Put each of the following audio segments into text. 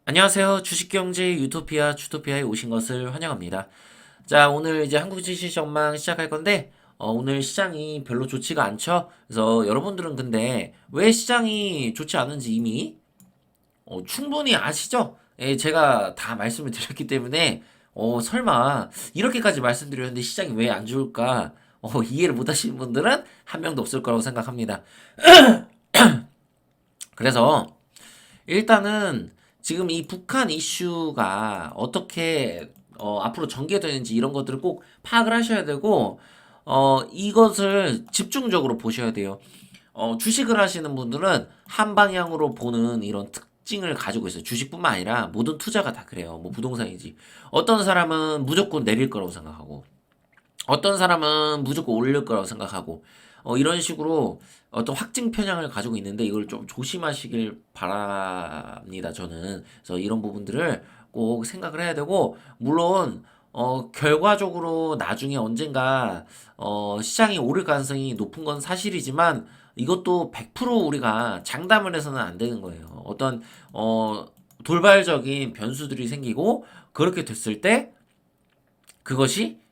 안녕하세요. 주식경제 유토피아 주토피아에 오신 것을 환영합니다. 자, 오늘 이제 한국 증시 전망 시작할 건데, 오늘 시장이 별로 좋지가 않죠? 그래서 여러분들은 근데 왜 시장이 좋지 않은지 이미 충분히 아시죠? 예, 제가 다 말씀을 드렸기 때문에, 설마 이렇게까지 말씀드렸는데 시장이 왜 안 좋을까? 이해를 못 하시는 분들은 한 명도 없을 거라고 생각합니다. 그래서 일단은 지금 이 북한 이슈가 어떻게 앞으로 전개되는지 이런 것들을 꼭 파악을 하셔야 되고 이것을 집중적으로 보셔야 돼요. 주식을 하시는 분들은 한 방향으로 보는 이런 특징을 가지고 있어요. 주식뿐만 아니라 모든 투자가 다 그래요. 뭐 부동산이지. 어떤 사람은 무조건 내릴 거라고 생각하고 어떤 사람은 무조건 올릴 거라고 생각하고 이런 식으로 어떤 확증 편향을 가지고 있는데 이걸 좀 조심하시길 바랍니다. 저는 그래서 이런 부분들을 꼭 생각을 해야 되고 물론 결과적으로 나중에 언젠가 시장이 오를 가능성이 높은 건 사실이지만 이것도 100% 우리가 장담을 해서는 안 되는 거예요. 어떤 돌발적인 변수들이 생기고 그렇게 됐을 때 그것이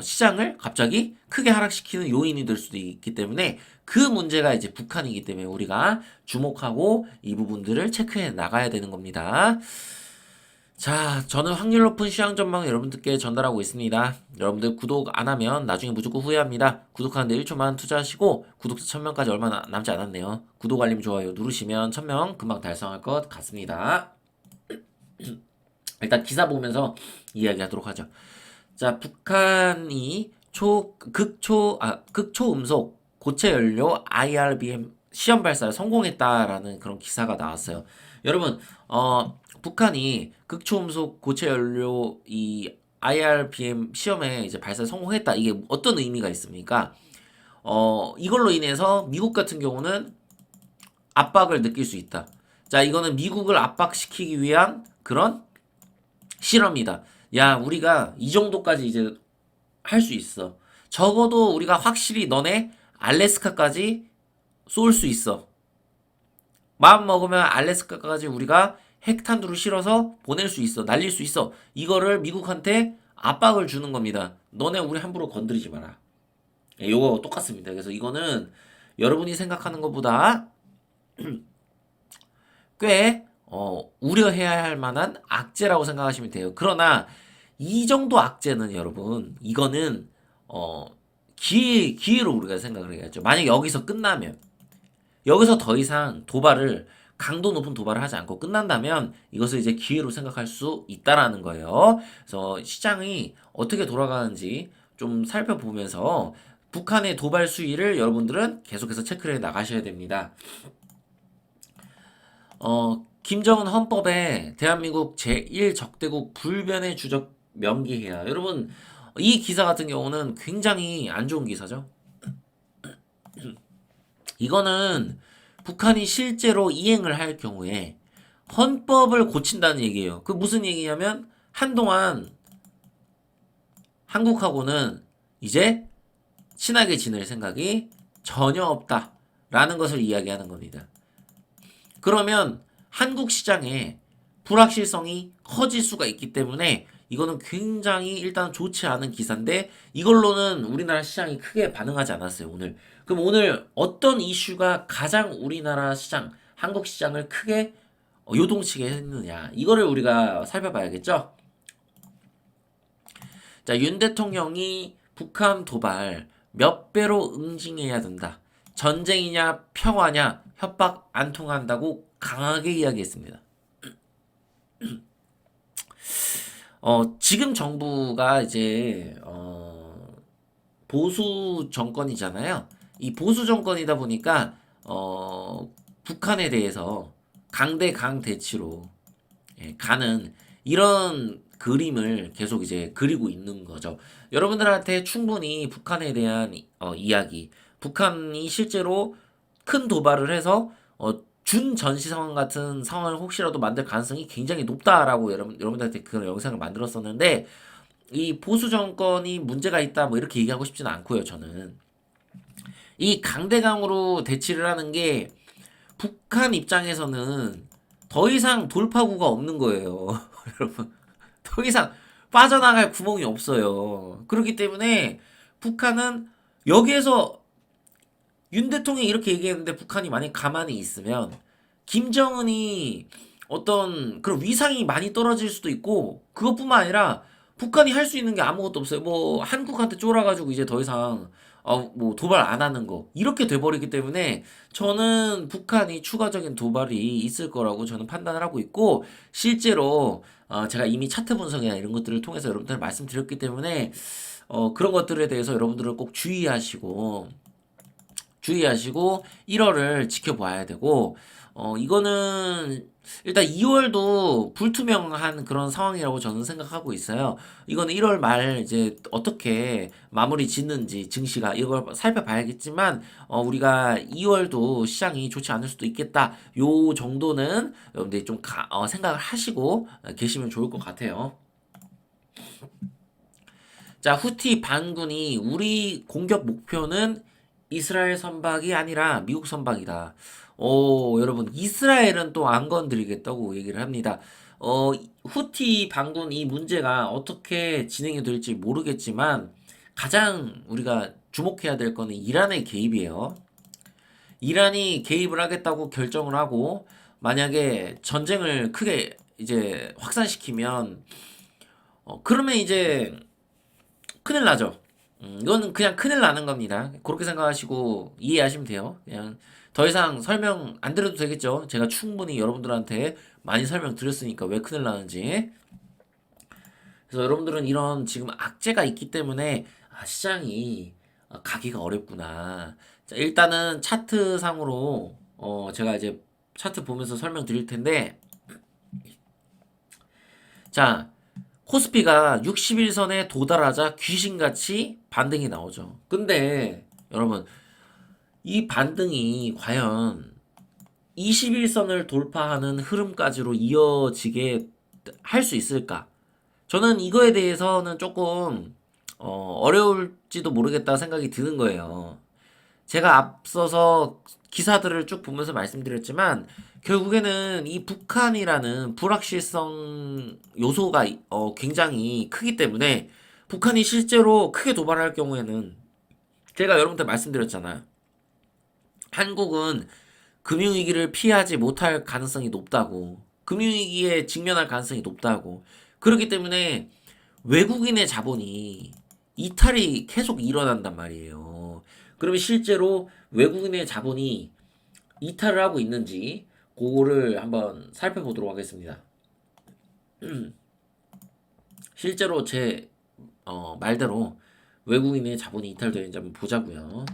시장을 갑자기 크게 하락시키는 요인이 될 수도 있기 때문에 그 문제가 이제 북한이기 때문에 우리가 주목하고 이 부분들을 체크해 나가야 되는 겁니다. 자, 저는 확률 높은 시장 전망을 여러분들께 전달하고 있습니다. 여러분들 구독 안 하면 나중에 무조건 후회합니다. 구독하는데 1초만 투자하시고 구독자 1000명까지 얼마 남지 않았네요. 구독, 알림, 좋아요 누르시면 1000명 금방 달성할 것 같습니다. 일단 기사 보면서 이야기하도록 하죠. 자, 북한이 극초음속 고체 연료 IRBM 시험 발사를 성공했다라는 그런 기사가 나왔어요. 여러분, 북한이 극초음속 고체 연료 이 IRBM 시험에 이제 발사 성공했다. 이게 어떤 의미가 있습니까? 이걸로 인해서 미국 같은 경우는 압박을 느낄 수 있다. 자, 이거는 미국을 압박시키기 위한 그런 실험이다. 야, 우리가 이 정도까지 이제 할 수 있어. 적어도 우리가 확실히 너네 알래스카까지 쏠 수 있어. 마음 먹으면 알래스카까지 우리가 핵탄두를 실어서 보낼 수 있어. 날릴 수 있어. 이거를 미국한테 압박을 주는 겁니다. 너네 우리 함부로 건드리지 마라. 예, 요거 똑같습니다. 그래서 이거는 여러분이 생각하는 것보다 꽤 우려해야 할 만한 악재라고 생각하시면 돼요. 그러나 이 정도 악재는 여러분 이거는 어, 기회로 우리가 생각을 해야죠. 만약 여기서 끝나면 여기서 더 이상 도발을 강도 높은 도발을 하지 않고 끝난다면 이것을 이제 기회로 생각할 수 있다라는 거예요. 그래서 시장이 어떻게 돌아가는지 좀 살펴보면서 북한의 도발 수위를 여러분들은 계속해서 체크를 해 나가셔야 됩니다. 김정은 헌법에 대한민국 제1적대국 불변의 주적 명기해야. 여러분, 이 기사 같은 경우는 굉장히 안 좋은 기사죠. 이거는 북한이 실제로 이행을 할 경우에 헌법을 고친다는 얘기예요. 그 무슨 얘기냐면 한동안 한국하고는 이제 친하게 지낼 생각이 전혀 없다라는 것을 이야기하는 겁니다. 그러면 한국 시장에 불확실성이 커질 수가 있기 때문에 이거는 굉장히 일단 좋지 않은 기사인데 이걸로는 우리나라 시장이 크게 반응하지 않았어요, 오늘. 그럼 오늘 어떤 이슈가 가장 우리나라 시장, 한국 시장을 크게 요동치게 했느냐. 이거를 우리가 살펴봐야겠죠? 자, 윤 대통령이 북한 도발 몇 배로 응징해야 된다. 전쟁이냐 평화냐 협박 안 통한다고 강하게 이야기했습니다. 지금 정부가 이제 보수 정권이잖아요. 이 보수 정권이다 보니까 북한에 대해서 강대강 대치로 가는 이런 그림을 계속 이제 그리고 있는 거죠. 여러분들한테 충분히 북한에 대한 이야기, 북한이 실제로 큰 도발을 해서 준전시 상황 같은 상황을 혹시라도 만들 가능성이 굉장히 높다라고 여러분들한테 그런 영상을 만들었었는데 이 보수 정권이 문제가 있다 뭐 이렇게 얘기하고 싶지는 않고요. 저는 이 강대강으로 대치를 하는 게 북한 입장에서는 더 이상 돌파구가 없는 거예요. 여러분. 더 이상 빠져나갈 구멍이 없어요. 그렇기 때문에 북한은 여기에서 윤 대통령이 이렇게 얘기했는데 북한이 만약 가만히 있으면 김정은이 어떤 그런 위상이 많이 떨어질 수도 있고 그것뿐만 아니라 북한이 할 수 있는 게 아무것도 없어요. 뭐 한국한테 쫄아가지고 이제 더 이상 뭐 도발 안 하는 거 이렇게 돼버리기 때문에 저는 북한이 추가적인 도발이 있을 거라고 저는 판단을 하고 있고 실제로 제가 이미 차트 분석이나 이런 것들을 통해서 여러분들 말씀드렸기 때문에 그런 것들에 대해서 여러분들은 꼭 주의하시고 1월을 지켜봐야 되고 이거는 일단 2월도 불투명한 그런 상황이라고 저는 생각하고 있어요. 이거는 1월 말 이제 어떻게 마무리 짓는지 증시가 이걸 살펴봐야겠지만 우리가 2월도 시장이 좋지 않을 수도 있겠다. 요 정도는 여러분들이 좀 생각을 하시고 계시면 좋을 것 같아요. 자, 후티 반군이 우리 공격 목표는 이스라엘 선박이 아니라 미국 선박이다. 여러분, 이스라엘은 또 안 건드리겠다고 얘기를 합니다. 후티 반군 이 문제가 어떻게 진행이 될지 모르겠지만 가장 우리가 주목해야 될 거는 이란의 개입이에요. 이란이 개입을 하겠다고 결정을 하고 만약에 전쟁을 크게 이제 확산시키면 그러면 이제 큰일 나죠. 이거는 그냥 큰일 나는 겁니다. 그렇게 생각하시고 이해하시면 돼요. 그냥 더 이상 설명 안 드려도 되겠죠. 제가 충분히 여러분들한테 많이 설명드렸으니까 왜 큰일 나는지. 그래서 여러분들은 이런 지금 악재가 있기 때문에 시장이 가기가 어렵구나. 자, 일단은 차트상으로 제가 이제 차트 보면서 설명드릴 텐데 자 코스피가 60일선에 도달하자 귀신같이 반등이 나오죠. 근데 여러분 이 반등이 과연 21선을 돌파하는 흐름까지로 이어지게 할 수 있을까? 저는 이거에 대해서는 조금 어려울지도 모르겠다 생각이 드는 거예요. 제가 앞서서 기사들을 쭉 보면서 말씀드렸지만 결국에는 이 북한이라는 불확실성 요소가 굉장히 크기 때문에 북한이 실제로 크게 도발할 경우에는 제가 여러분들 말씀드렸잖아요. 한국은 금융위기를 피하지 못할 가능성이 높다고. 금융위기에 직면할 가능성이 높다고. 그렇기 때문에 외국인의 자본이 이탈이 계속 일어난단 말이에요. 그러면 실제로 외국인의 자본이 이탈을 하고 있는지 그거를 한번 살펴보도록 하겠습니다. 실제로 제 말대로 외국인의 자본이 이탈되는지 한번 보자고요.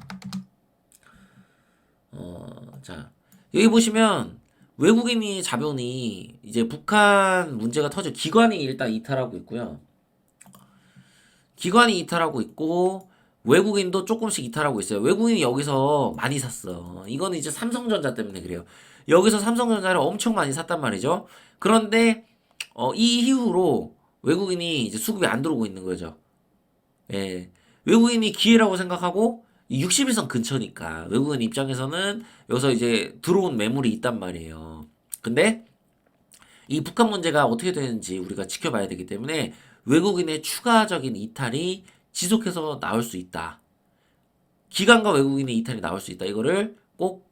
자 여기 보시면 외국인이 자본이 이제 북한 문제가 터져 기관이 일단 이탈하고 있고요. 기관이 이탈하고 있고 외국인도 조금씩 이탈하고 있어요. 외국인이 여기서 많이 샀어. 이거는 이제 삼성전자 때문에 그래요. 여기서 삼성전자를 엄청 많이 샀단 말이죠. 그런데 이 이후로 외국인이 이제 수급이 안 들어오고 있는 거죠. 예. 외국인이 기회라고 생각하고 61선 근처니까 외국인 입장에서는 여기서 이제 들어온 매물이 있단 말이에요. 근데 이 북한 문제가 어떻게 되는지 우리가 지켜봐야 되기 때문에 외국인의 추가적인 이탈이 지속해서 나올 수 있다. 기관과 외국인의 이탈이 나올 수 있다. 이거를 꼭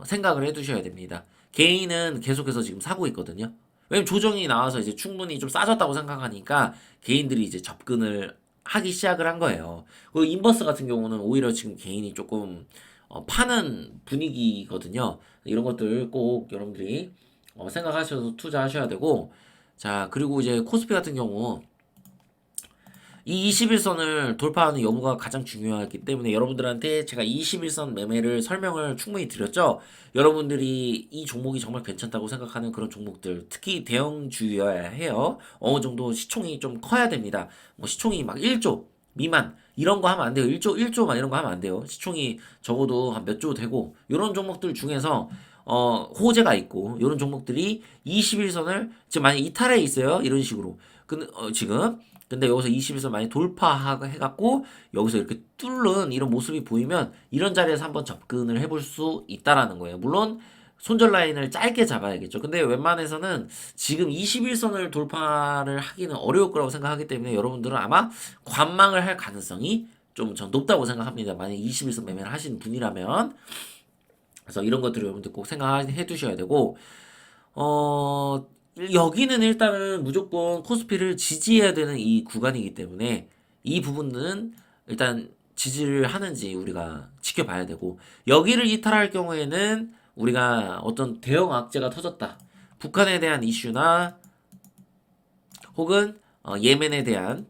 생각을 해두셔야 됩니다. 개인은 계속해서 지금 사고 있거든요. 왜냐면 조정이 나와서 이제 충분히 좀 싸졌다고 생각하니까 개인들이 이제 접근을 하기 시작을 한 거예요. 그리고 인버스 같은 경우는 오히려 지금 개인이 조금 파는 분위기거든요. 이런 것들 꼭 여러분들이 생각하셔서 투자하셔야 되고 자 그리고 이제 코스피 같은 경우 이 21선을 돌파하는 여부가 가장 중요하기 때문에 여러분들한테 제가 21선 매매를 설명을 충분히 드렸죠. 여러분들이 이 종목이 정말 괜찮다고 생각하는 그런 종목들 특히 대형주여야 해요. 어느 정도 시총이 좀 커야 됩니다. 뭐 시총이 막 1조 미만 이런 거 하면 안 돼요. 1조만 이런 거 하면 안 돼요. 시총이 적어도 한 몇 조 되고 이런 종목들 중에서 호재가 있고 이런 종목들이 21선을 지금 만약 이탈해 있어요. 이런 식으로. 근데 지금 근데 여기서 21선 많이 돌파해갖고 여기서 이렇게 뚫는 이런 모습이 보이면 이런 자리에서 한번 접근을 해볼 수 있다라는 거예요. 물론 손절 라인을 짧게 잡아야겠죠. 근데 웬만해서는 지금 21선을 돌파를 하기는 어려울 거라고 생각하기 때문에 여러분들은 아마 관망을 할 가능성이 좀 전 높다고 생각합니다. 만약 21선 매매를 하시는 분이라면. 그래서 이런 것들을 여러분들 꼭 생각해 두셔야 되고, 어, 여기는 일단은 무조건 코스피를 지지해야 되는 이 구간이기 때문에 이 부분은 일단 지지를 하는지 우리가 지켜봐야 되고, 여기를 이탈할 경우에는 우리가 어떤 대형 악재가 터졌다. 북한에 대한 이슈나 혹은 예멘에 대한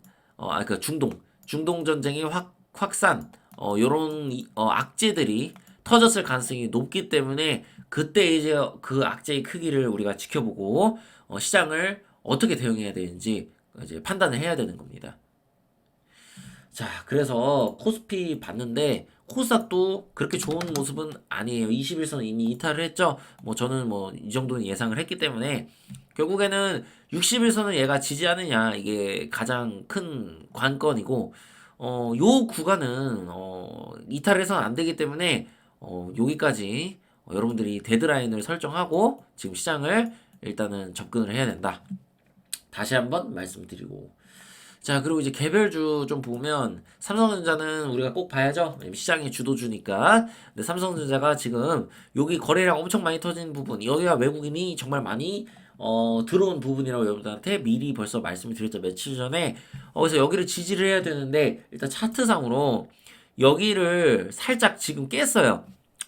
그 중동 전쟁의 확산 요런 악재들이 터졌을 가능성이 높기 때문에 그때 이제 그 악재의 크기를 우리가 지켜보고 시장을 어떻게 대응해야 되는지 이제 판단을 해야 되는 겁니다. 자, 그래서 코스피 봤는데 코스닥도 그렇게 좋은 모습은 아니에요. 21선 이미 이탈을 했죠. 뭐 저는 뭐 이 정도는 예상을 했기 때문에 결국에는 61선을 얘가 지지하느냐 이게 가장 큰 관건이고 요 구간은 이탈을 해서는 안 되기 때문에 여기까지 여러분들이 데드라인을 설정하고 지금 시장을 일단은 접근을 해야 된다. 다시 한번 말씀드리고 자, 그리고 이제 개별주 좀 보면 삼성전자는 우리가 꼭 봐야죠. 왜냐면 시장의 주도주니까. 근데 삼성전자가 지금 여기 거래량 엄청 많이 터진 부분, 여기가 외국인이 정말 많이 들어온 부분이라고 여러분들한테 미리 벌써 말씀을 드렸죠. 며칠 전에. 그래서 여기를 지지를 해야 되는데 일단 차트상으로 여기를 살짝 지금 깼어요.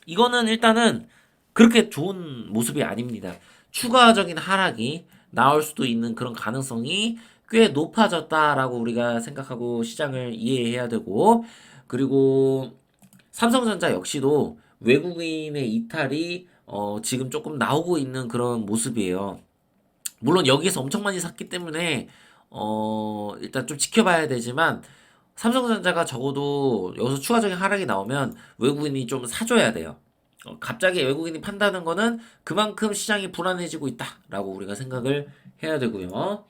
이거는 일단은 그렇게 좋은 모습이 아닙니다. 추가적인 하락이 나올 수도 있는 그런 가능성이 꽤 높아졌다라고 우리가 생각하고 시장을 이해해야 되고, 그리고 삼성전자 역시도 외국인의 이탈이 지금 조금 나오고 있는 그런 모습이에요. 물론 여기에서 엄청 많이 샀기 때문에 일단 좀 지켜봐야 되지만 삼성전자가 적어도 여기서 추가적인 하락이 나오면 외국인이 좀 사줘야 돼요. 갑자기 외국인이 판다는 거는 그만큼 시장이 불안해지고 있다라고 우리가 생각을 해야 되고요.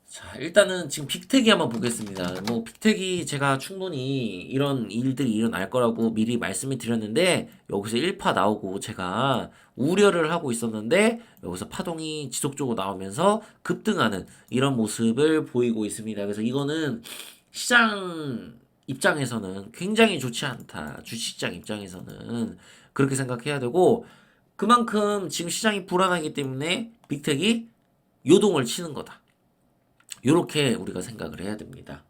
자, 일단은 지금 빅텍이 한번 보겠습니다. 뭐 빅텍이 제가 충분히 이런 일들이 일어날 거라고 미리 말씀을 드렸는데 여기서 1파 나오고 제가 우려를 하고 있었는데 여기서 파동이 지속적으로 나오면서 급등하는 이런 모습을 보이고 있습니다. 그래서 이거는 시장 입장에서는 굉장히 좋지 않다. 주식시장 입장에서는 그렇게 생각해야 되고 그만큼 지금 시장이 불안하기 때문에 빅텍이 요동을 치는 거다. 요렇게 우리가 생각을 해야 됩니다.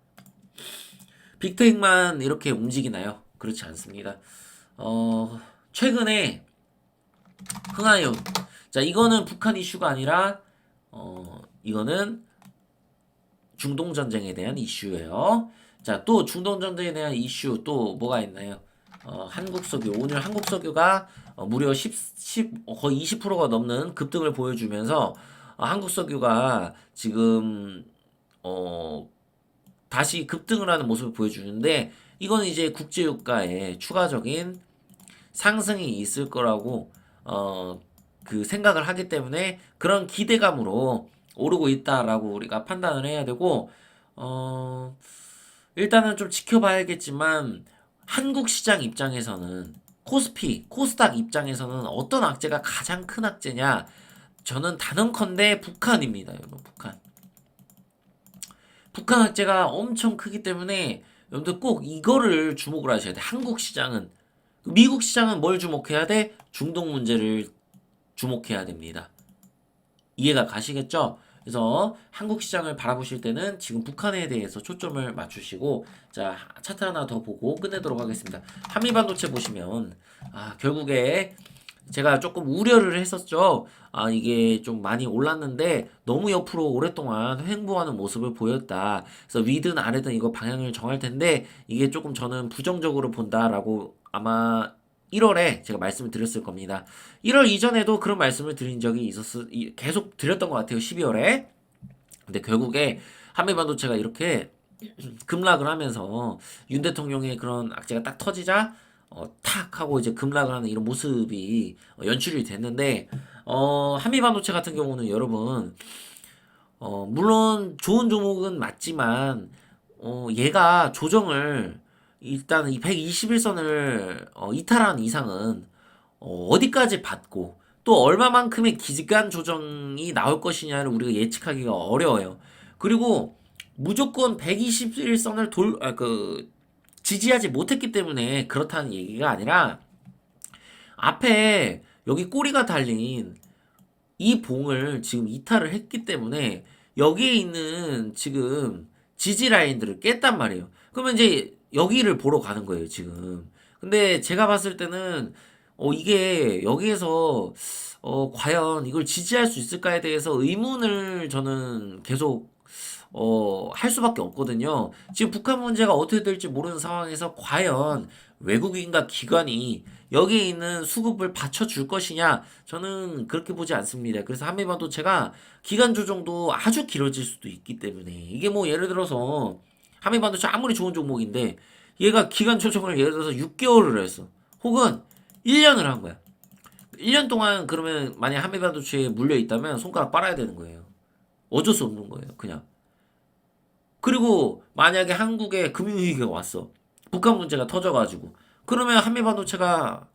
빅테크만 이렇게 움직이나요? 그렇지 않습니다. 최근에 흥하이온. 자, 이거는 북한 이슈가 아니라, 이거는 중동전쟁에 대한 이슈예요. 자, 또 중동전쟁에 대한 이슈 또 뭐가 있나요? 한국석유. 오늘 한국석유가 무려 거의 20%가 넘는 급등을 보여주면서 한국석유가 지금 다시 급등을 하는 모습을 보여주는데 이건 이제 국제유가에 추가적인 상승이 있을 거라고 그 생각을 하기 때문에 그런 기대감으로 오르고 있다라고 우리가 판단을 해야 되고 일단은 좀 지켜봐야겠지만 한국 시장 입장에서는 코스피, 코스닥 입장에서는 어떤 악재가 가장 큰 악재냐? 저는 단언컨대 북한입니다, 여러분. 북한 악재가 엄청 크기 때문에 여러분들 꼭 이거를 주목을 하셔야 돼. 한국 시장은 미국 시장은 뭘 주목해야 돼? 중동 문제를 주목해야 됩니다. 이해가 가시겠죠? 그래서 한국 시장을 바라보실 때는 지금 북한에 대해서 초점을 맞추시고 자 차트 하나 더 보고 끝내도록 하겠습니다. 한미반도체 보시면 결국에 제가 조금 우려를 했었죠. 이게 좀 많이 올랐는데 너무 옆으로 오랫동안 횡보하는 모습을 보였다. 그래서 위든 아래든 이거 방향을 정할 텐데 이게 조금 저는 부정적으로 본다라고 아마 1월에 제가 말씀을 드렸을 겁니다. 1월 이전에도 그런 말씀을 드린 적이 계속 드렸던 것 같아요. 12월에. 근데 결국에 한미반도체가 이렇게 급락을 하면서 윤 대통령의 그런 악재가 딱 터지자 탁 하고 이제 급락을 하는 이런 모습이 연출이 됐는데 한미반도체 같은 경우는 여러분 물론 좋은 종목은 맞지만 얘가 조정을 일단 이 121선을 이탈한 이상은 어디까지 받고 또 얼마만큼의 기간 조정이 나올 것이냐를 우리가 예측하기가 어려워요. 그리고 무조건 121선을 지지하지 못했기 때문에 그렇다는 얘기가 아니라 앞에 여기 꼬리가 달린 이 봉을 지금 이탈을 했기 때문에 여기에 있는 지금 지지 라인들을 깼단 말이에요. 그러면 이제 여기를 보러 가는 거예요, 지금. 근데 제가 봤을 때는 이게 여기에서 과연 이걸 지지할 수 있을까에 대해서 의문을 저는 계속 할 수밖에 없거든요. 지금 북한 문제가 어떻게 될지 모르는 상황에서 과연 외국인과 기관이 여기에 있는 수급을 받쳐줄 것이냐? 저는 그렇게 보지 않습니다. 그래서 한미반도체가 기간 조정도 아주 길어질 수도 있기 때문에 이게 뭐 예를 들어서 한미반도체 아무리 좋은 종목인데 얘가 기간 조정을 예를 들어서 6개월을 했어. 혹은 1년을 한 거야. 1년 동안 그러면 만약 한미반도체에 물려 있다면 손가락 빨아야 되는 거예요. 어쩔 수 없는 거예요. 그냥. 그리고 만약에 한국에 금융위기가 왔어. 북한 문제가 터져가지고. 그러면 한미반도체가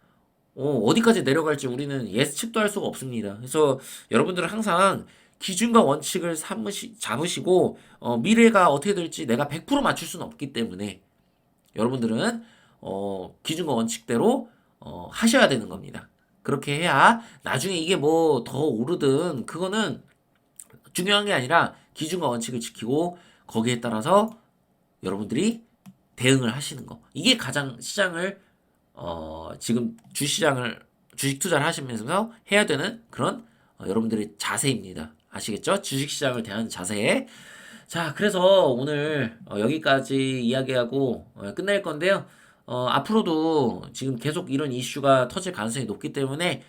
어디까지 내려갈지 우리는 예측도 할 수가 없습니다. 그래서 여러분들은 항상 기준과 원칙을 잡으시고 미래가 어떻게 될지 내가 100% 맞출 수는 없기 때문에 여러분들은 기준과 원칙대로 하셔야 되는 겁니다. 그렇게 해야 나중에 이게 뭐 더 오르든 그거는 중요한 게 아니라 기준과 원칙을 지키고 거기에 따라서 여러분들이 대응을 하시는 거. 이게 가장 시장을 지금 주식 투자를 하시면서 해야 되는 그런 여러분들의 자세입니다. 아시겠죠? 주식 시장을 대하는 자세. 자, 그래서 오늘 여기까지 이야기하고 끝낼 건데요. 앞으로도 지금 계속 이런 이슈가 터질 가능성이 높기 때문에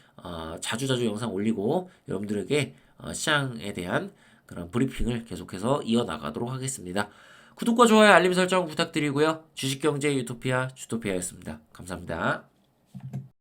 자주자주 영상 올리고 여러분들에게 시장에 대한 그런 브리핑을 계속해서 이어나가도록 하겠습니다. 구독과 좋아요, 알림 설정 부탁드리고요. 주식경제 유토피아 주토피아였습니다. 감사합니다.